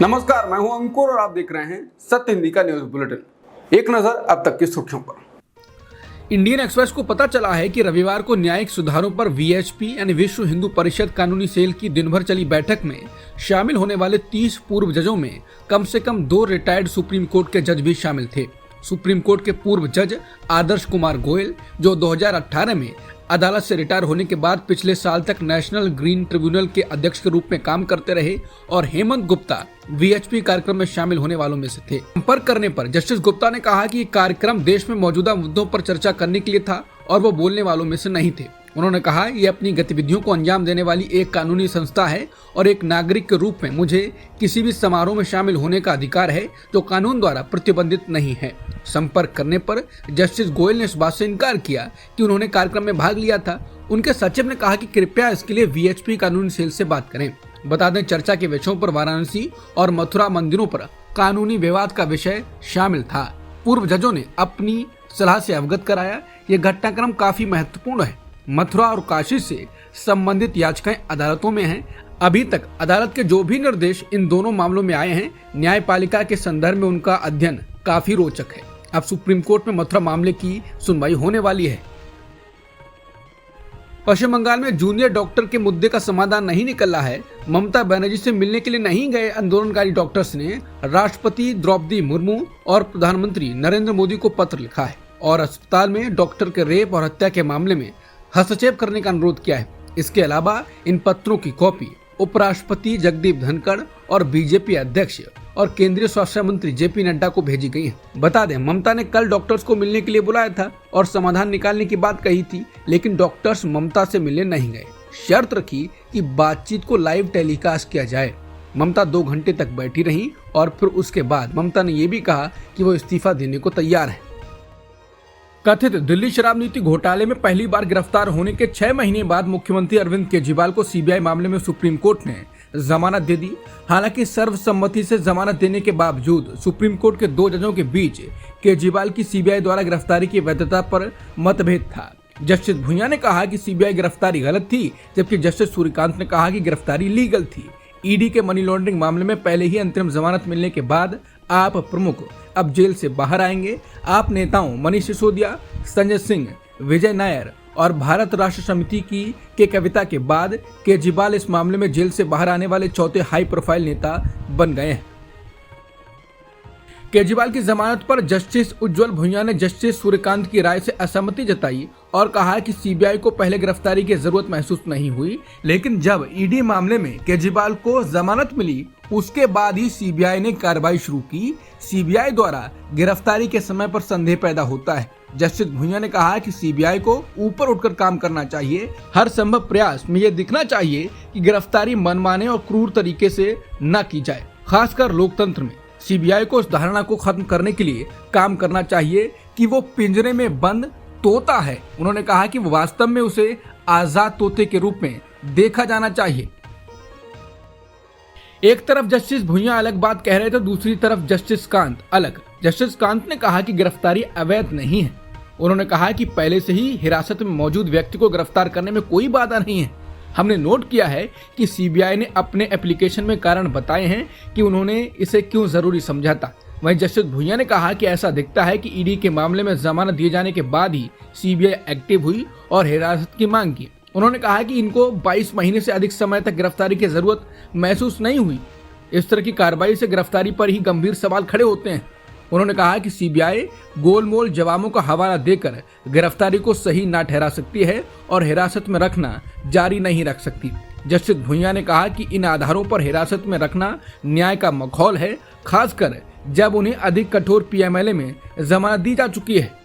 नमस्कार, मैं हूं अंकुर और आप देख रहे हैं सत्य हिंदी का न्यूज बुलेटिन। एक नजर अब तक की सुर्खियों पर। इंडियन एक्सप्रेस को पता चला है कि रविवार को न्यायिक सुधारों पर वीएचपी यानी विश्व हिंदू परिषद कानूनी सेल की दिन भर चली बैठक में शामिल होने वाले 30 पूर्व जजों में कम से कम 2 रिटायर्ड सुप्रीम कोर्ट के जज भी शामिल थे। सुप्रीम कोर्ट के पूर्व जज आदर्श कुमार गोयल, जो 2018 में अदालत से रिटायर होने के बाद पिछले साल तक नेशनल ग्रीन ट्रिब्यूनल के अध्यक्ष के रूप में काम करते रहे, और हेमंत गुप्ता वीएचपी कार्यक्रम में शामिल होने वालों में से थे। संपर्क करने पर जस्टिस गुप्ता ने कहा कि ये कार्यक्रम देश में मौजूदा मुद्दों पर चर्चा करने के लिए था और वो बोलने वालों में से नहीं थे। उन्होंने कहा, ये अपनी गतिविधियों को अंजाम देने वाली एक कानूनी संस्था है और एक नागरिक के रूप में मुझे किसी भी समारोह में शामिल होने का अधिकार है जो कानून द्वारा प्रतिबंधित नहीं है। संपर्क करने पर जस्टिस गोयल ने इस बात से इनकार किया कि उन्होंने कार्यक्रम में भाग लिया था। उनके सचिव ने कहा कि कृपया इसके लिए वीएचपी कानूनी सेल से बात करें। बता दें, चर्चा के विषयों पर वाराणसी और मथुरा मंदिरों पर कानूनी विवाद का विषय शामिल था। पूर्व जजों ने अपनी सलाह से अवगत कराया। ये घटनाक्रम काफी महत्वपूर्ण है। मथुरा और काशी से संबंधित याचिकाएं अदालतों में हैं। अभी तक अदालत के जो भी निर्देश इन दोनों मामलों में आए हैं, न्यायपालिका के संदर्भ में उनका अध्ययन काफी रोचक है। अब सुप्रीम कोर्ट में मथुरा मामले की सुनवाई होने वाली है। पश्चिम बंगाल में जूनियर डॉक्टर के मुद्दे का समाधान नहीं निकल रहा है। ममता बनर्जी से मिलने के लिए नहीं गए आंदोलनकारी डॉक्टर्स ने राष्ट्रपति द्रौपदी मुर्मू और प्रधानमंत्री नरेंद्र मोदी को पत्र लिखा है और अस्पताल में डॉक्टर के रेप और हत्या के मामले में हस्तक्षेप करने का अनुरोध किया है। इसके अलावा इन पत्रों की कॉपी उपराष्ट्रपति जगदीप धनखड़ और बीजेपी अध्यक्ष और केंद्रीय स्वास्थ्य मंत्री जेपी नड्डा को भेजी गई है। बता दें, ममता ने कल डॉक्टर्स को मिलने के लिए बुलाया था और समाधान निकालने की बात कही थी, लेकिन डॉक्टर्स ममता से मिलने नहीं गए। शर्त रखी कि बातचीत को लाइव टेलीकास्ट किया जाए। ममता 2 घंटे तक बैठी रही और फिर उसके बाद ममता ने यह भी कहा कि वो इस्तीफा देने को तैयार है। कथित दिल्ली शराब नीति घोटाले में पहली बार गिरफ्तार होने के 6 महीने बाद मुख्यमंत्री अरविंद केजरीवाल को सीबीआई मामले में सुप्रीम कोर्ट ने जमानत दे दी। हालांकि सर्वसम्मति से जमानत देने के बावजूद सुप्रीम कोर्ट के 2 जजों के बीच केजरीवाल की सीबीआई द्वारा गिरफ्तारी की वैधता पर मतभेद था। जस्टिस भुइयां ने कहा कि सीबीआई गिरफ्तारी गलत थी, जबकि जस्टिस सूर्यकांत ने कहा कि गिरफ्तारी लीगल थी। ईडी के मनी लॉन्ड्रिंग मामले में पहले ही अंतरिम जमानत मिलने के बाद आप प्रमुख अब जेल से बाहर आएंगे। आप नेताओं मनीष सिसोदिया, संजय सिंह, विजय नायर और भारत राष्ट्र समिति के कविता के बाद केजरीवाल इस मामले में जेल से बाहर आने वाले चौथे हाई प्रोफाइल नेता बन गए हैं। केजरीवाल की जमानत पर जस्टिस उज्जवल भुइयां ने जस्टिस सूर्यकांत की राय से असहमति जताई और कहा कि सीबीआई को पहले गिरफ्तारी की जरूरत महसूस नहीं हुई, लेकिन जब ईडी मामले में केजरीवाल को जमानत मिली उसके बाद ही सीबीआई ने कार्रवाई शुरू की। सीबीआई द्वारा गिरफ्तारी के समय पर संदेह पैदा होता है। जस्टिस भुइयां ने कहा कि सीबीआई को ऊपर उठकर काम करना चाहिए। हर संभव प्रयास में यह दिखना चाहिए कि गिरफ्तारी मनमाने और क्रूर तरीके से न की जाए। खासकर लोकतंत्र में सीबीआई को इस धारणा को खत्म करने के लिए काम करना चाहिए कि वो पिंजरे में बंद तोता है। उन्होंने कहा कि वास्तव में उसे आजाद तोते के रूप में देखा जाना चाहिए। एक तरफ जस्टिस भुइयां अलग बात कह रहे थे, दूसरी तरफ जस्टिस कांत अलग। जस्टिस कांत ने कहा कि गिरफ्तारी अवैध नहीं है। उन्होंने कहा कि पहले से ही हिरासत में मौजूद व्यक्ति को गिरफ्तार करने में कोई बाधा नहीं है। हमने नोट किया है कि सीबीआई ने अपने एप्लीकेशन में कारण बताए हैं कि उन्होंने इसे क्यों जरूरी समझा था। वहीं जस्टिस भुइयां ने कहा कि ऐसा दिखता है कि ईडी के मामले में जमानत दिए जाने के बाद ही सीबीआई एक्टिव हुई और हिरासत की मांग की। उन्होंने कहा कि इनको 22 महीने से अधिक समय तक गिरफ्तारी की जरूरत महसूस नहीं हुई। इस तरह की कार्रवाई से गिरफ्तारी पर ही गंभीर सवाल खड़े होते हैं। उन्होंने कहा कि सीबीआई गोलमोल जवाबों का हवाला देकर गिरफ्तारी को सही ना ठहरा सकती है और हिरासत में रखना जारी नहीं रख सकती। जस्टिस भुइयां ने कहा कि इन आधारों पर हिरासत में रखना न्याय का मखौल है, खासकर जब उन्हें अधिक कठोर पीएमएलए में जमानत दी जा चुकी है।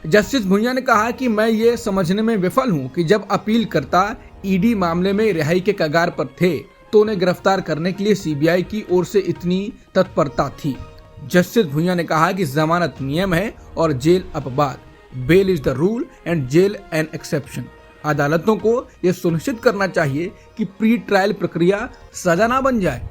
जस्टिस भुइयां ने कहा कि मैं ये समझने में विफल हूं कि जब अपीलकर्ता ईडी मामले में रिहाई के कगार पर थे तो उन्हें गिरफ्तार करने के लिए सीबीआई की ओर से इतनी तत्परता थी। जस्टिस भुइयां ने कहा कि जमानत नियम है और जेल अपवाद। Bail is the rule and jail an exception. अदालतों को यह सुनिश्चित करना चाहिए कि प्री ट्रायल प्रक्रिया सजा ना बन जाए।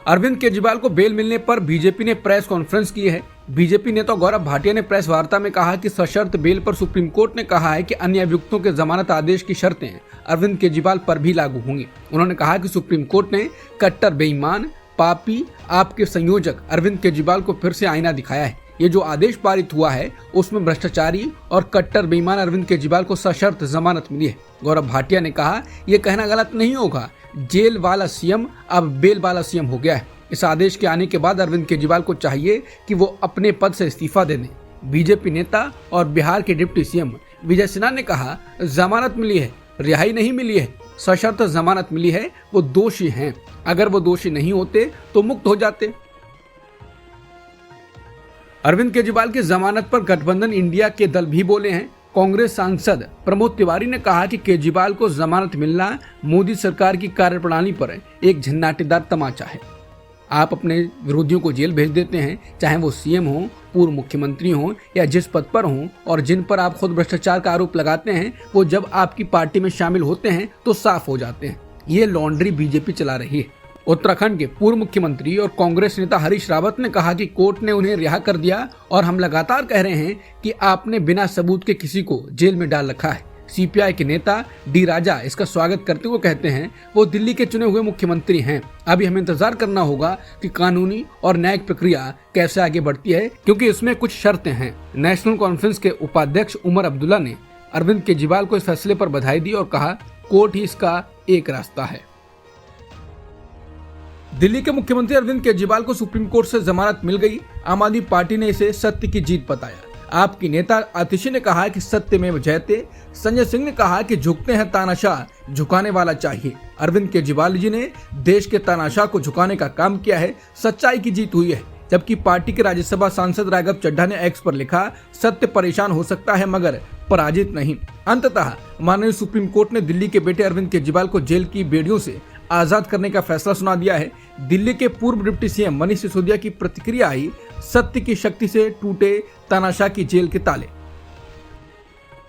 अरविंद केजरीवाल को बेल मिलने पर बीजेपी ने प्रेस कॉन्फ्रेंस की है। बीजेपी नेता गौरव भाटिया ने प्रेस वार्ता में कहा कि सशर्त बेल पर सुप्रीम कोर्ट ने कहा है कि अन्य अभियुक्तों के जमानत आदेश की शर्तें अरविंद केजरीवाल पर भी लागू होंगी। उन्होंने कहा कि सुप्रीम कोर्ट ने कट्टर बेईमान, पापी, आपके संयोजक अरविंद केजरीवाल को फिर से आईना दिखाया है। ये जो आदेश पारित हुआ है उसमें भ्रष्टाचारी और कट्टर बेईमान अरविंद केजरीवाल को सशर्त जमानत मिली है। गौरव भाटिया ने कहा, यह कहना गलत नहीं होगा, जेल वाला सीएम अब बेल वाला सीएम हो गया है। इस आदेश के आने के बाद अरविंद केजरीवाल को चाहिए कि वो अपने पद से इस्तीफा दे दें। बीजेपी नेता और बिहार के डिप्टी सीएम विजय सिन्हा ने कहा, जमानत मिली है, रिहाई नहीं मिली है, सशर्त जमानत मिली है, वो दोषी हैं। अगर वो दोषी नहीं होते तो मुक्त हो जाते। अरविंद केजरीवाल की जमानत पर गठबंधन इंडिया के दल भी बोले हैं। कांग्रेस सांसद प्रमोद तिवारी ने कहा कि केजरीवाल को जमानत मिलना मोदी सरकार की कार्यप्रणाली पर एक झन्नाटेदार तमाचा है। आप अपने विरोधियों को जेल भेज देते हैं, चाहे वो सीएम हो, पूर्व मुख्यमंत्री हो या जिस पद पर हो, और जिन पर आप खुद भ्रष्टाचार का आरोप लगाते हैं वो जब आपकी पार्टी में शामिल होते हैं तो साफ हो जाते हैं। ये लॉन्ड्री बीजेपी चला रही है। उत्तराखंड के पूर्व मुख्यमंत्री और कांग्रेस नेता हरीश रावत ने कहा कि कोर्ट ने उन्हें रिहा कर दिया और हम लगातार कह रहे हैं कि आपने बिना सबूत के किसी को जेल में डाल रखा है। सीपीआई के नेता डी राजा इसका स्वागत करते हुए कहते हैं, वो दिल्ली के चुने हुए मुख्यमंत्री हैं। अभी हमें इंतजार करना होगा कि कानूनी और न्यायिक प्रक्रिया कैसे आगे बढ़ती है, क्योंकि इसमें कुछ शर्तें हैं। नेशनल कॉन्फ्रेंस के उपाध्यक्ष उमर अब्दुल्ला ने अरविंद केजरीवाल को इस फैसले पर बधाई दी और कहा, कोर्ट ही इसका एक रास्ता है। दिल्ली के मुख्यमंत्री अरविंद केजरीवाल को सुप्रीम कोर्ट से जमानत मिल गई। आम आदमी पार्टी ने इसे सत्य की जीत बताया। आपकी नेता आतिशी ने कहा कि सत्यमेव जयते। संजय सिंह ने कहा कि झुकते हैं तानाशाह, झुकाने वाला चाहिए। अरविंद केजरीवाल जी ने देश के तानाशाह को झुकाने का काम किया है, सच्चाई की जीत हुई है। जबकि पार्टी के राज्यसभा सांसद राघव चड्ढा ने एक्स पर लिखा, सत्य परेशान हो सकता है मगर पराजित नहीं। अंततः माननीय सुप्रीम कोर्ट ने दिल्ली के बेटे अरविंद केजरीवाल को जेल की बेड़ियों से आजाद करने का फैसला सुना दिया है। दिल्ली के पूर्व डिप्टी सीएम मनीष सिसोदिया की प्रतिक्रिया आई, सत्य की शक्ति से टूटे तानाशाह की जेल के ताले।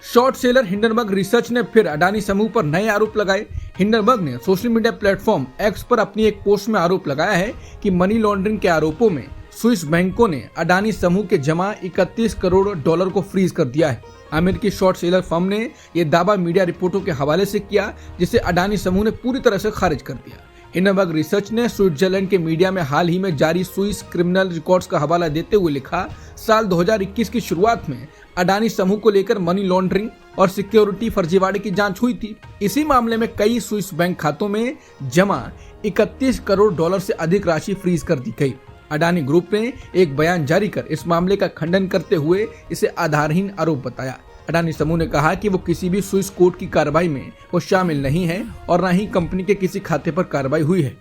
शॉर्ट सेलर हिंडनबर्ग रिसर्च ने फिर अडानी समूह पर नए आरोप लगाए। हिंडनबर्ग ने सोशल मीडिया प्लेटफॉर्म एक्स पर अपनी एक पोस्ट में आरोप लगाया है कि मनी लॉन्ड्रिंग के आरोपों में स्विस बैंकों ने अडानी समूह के जमा 31 करोड़ डॉलर को फ्रीज कर दिया है। अमेरिकी शॉर्ट सेलर फर्म ने यह दावा मीडिया रिपोर्टों के हवाले से किया, जिसे अडानी समूह ने पूरी तरह से खारिज कर दिया। हिंडनबर्ग रिसर्च ने स्विट्जरलैंड के मीडिया में हाल ही में जारी स्विस क्रिमिनल रिकॉर्ड्स का हवाला देते हुए लिखा, साल 2021 की शुरुआत में अडानी समूह को लेकर मनी लॉन्ड्रिंग और सिक्योरिटी फर्जीवाड़े की जांच हुई थी। इसी मामले में कई स्विस बैंक खातों में जमा 31 करोड़ डॉलर से अधिक राशि फ्रीज कर दी गई। अडानी ग्रुप ने एक बयान जारी कर इस मामले का खंडन करते हुए इसे आधारहीन आरोप बताया। अडानी समूह ने कहा कि वो किसी भी स्विस कोर्ट की कार्रवाई में वो शामिल नहीं है और न ही कंपनी के किसी खाते पर कार्रवाई हुई है।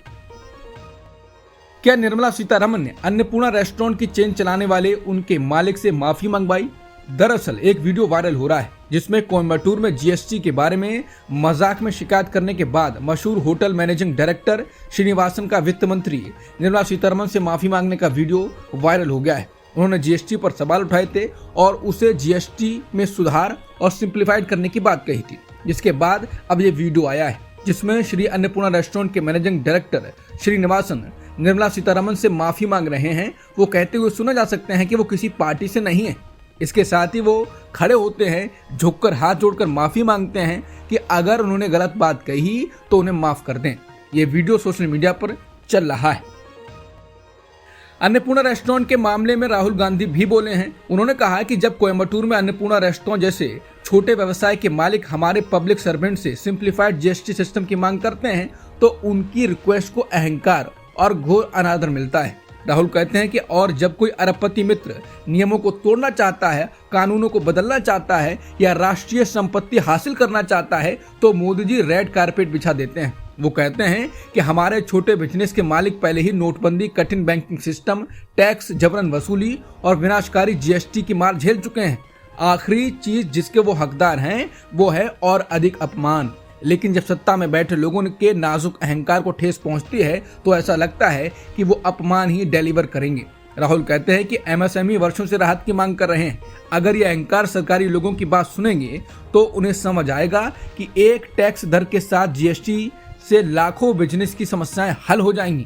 क्या निर्मला सीतारमण ने अन्नपूर्णा रेस्टोरेंट की चेन चलाने वाले उनके मालिक से माफी मंगवाई? दरअसल एक वीडियो वायरल हो रहा है जिसमें कोयम्बटूर में जीएसटी के बारे में मजाक में शिकायत करने के बाद मशहूर होटल मैनेजिंग डायरेक्टर श्रीनिवासन का वित्त मंत्री निर्मला सीतारमण से माफी मांगने का वीडियो वायरल हो गया है। उन्होंने जीएसटी पर सवाल उठाए थे और उसे जीएसटी में सुधार और सिंप्लीफाइड करने की बात कही थी, जिसके बाद अब ये वीडियो आया है जिसमें श्री अन्नपूर्णा रेस्टोरेंट के मैनेजिंग डायरेक्टर श्रीनिवासन निर्मला सीतारमण से माफी मांग रहे हैं। वो कहते हुए सुना जा सकते हैं कि वो किसी पार्टी से नहीं है। इसके साथ ही वो खड़े होते हैं, झुककर हाथ जोड़कर माफी मांगते हैं कि अगर उन्होंने गलत बात कही तो उन्हें माफ कर दें। ये वीडियो सोशल मीडिया पर चल रहा है। अन्नपूर्णा रेस्टोरेंट के मामले में राहुल गांधी भी बोले हैं। उन्होंने कहा कि जब कोयम्बटूर में अन्नपूर्णा रेस्टोरेंट जैसे छोटे व्यवसाय के मालिक हमारे पब्लिक सर्वेंट से सिंप्लीफाइड जीएसटी सिस्टम की मांग करते हैं तो उनकी रिक्वेस्ट को अहंकार और घोर अनादर मिलता है। राहुल कहते हैं कि और जब कोई अरबपति मित्र नियमों को तोड़ना चाहता है, कानूनों को बदलना चाहता है या राष्ट्रीय संपत्ति हासिल करना चाहता है तो मोदी जी रेड कारपेट बिछा देते हैं। वो कहते हैं कि हमारे छोटे बिजनेस के मालिक पहले ही नोटबंदी, कठिन बैंकिंग सिस्टम, टैक्स, जबरन वसूली और विनाशकारी जीएसटी की मार झेल चुके हैं। आखिरी चीज जिसके वो हकदार हैं वो है और अधिक अपमान। लेकिन जब सत्ता में बैठे लोगों के नाजुक अहंकार को ठेस पहुंचती है तो ऐसा लगता है कि वो अपमान ही डिलीवर करेंगे। राहुल कहते हैं कि एमएसएमई वर्षों से राहत की मांग कर रहे हैं। अगर ये अहंकार सरकारी लोगों की बात सुनेंगे तो उन्हें समझ आएगा कि एक टैक्स दर के साथ जीएसटी से लाखों बिजनेस की समस्याएं हल हो जाएंगी।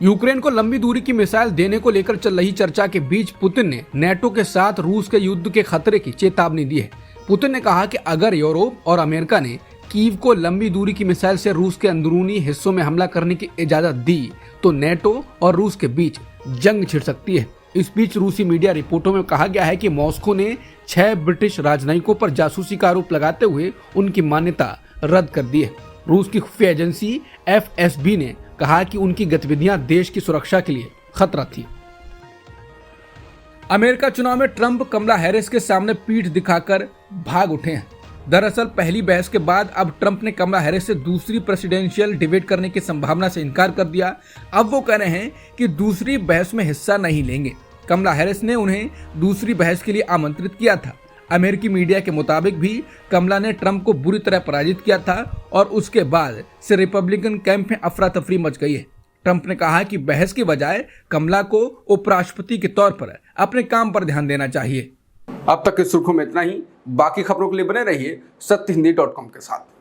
यूक्रेन को लंबी दूरी की मिसाइल देने को लेकर चल रही चर्चा के बीच पुतिन ने नेटो के साथ रूस के युद्ध के खतरे की चेतावनी दी है। पुतिन ने कहा कि अगर यूरोप और अमेरिका ने कीव को लंबी दूरी की मिसाइल से रूस के अंदरूनी हिस्सों में हमला करने की इजाजत दी तो नेटो और रूस के बीच जंग छिड़ सकती है। इस बीच रूसी मीडिया रिपोर्टों में कहा गया है कि मॉस्को ने 6 ब्रिटिश राजनयिकों पर जासूसी का आरोप लगाते हुए उनकी मान्यता रद्द कर दी है। रूस की खुफिया एजेंसी FSB ने कहा कि उनकी गतिविधियां देश की सुरक्षा के लिए खतरा थी। अमेरिका चुनाव में ट्रंप कमला हैरिस के सामने पीठ दिखाकर भाग उठे हैं। दरअसल पहली बहस के बाद अब ट्रंप ने कमला हैरिस से दूसरी प्रेसिडेंशियल डिबेट करने की संभावना से इनकार कर दिया। अब वो कह रहे हैं कि दूसरी बहस में हिस्सा नहीं लेंगे। कमला हैरिस ने उन्हें दूसरी बहस के लिए आमंत्रित किया था। अमेरिकी मीडिया के मुताबिक भी कमला ने ट्रंप को बुरी तरह पराजित किया था और उसके बाद से रिपब्लिकन कैंप में अफरा तफरी मच गई है। ट्रंप ने कहा कि बहस की बजाय कमला को उपराष्ट्रपति के तौर पर अपने काम पर ध्यान देना चाहिए। अब तक की सुर्खियों में इतना ही। बाकी खबरों के लिए बने रहिए सत्यहिंदी.com के साथ।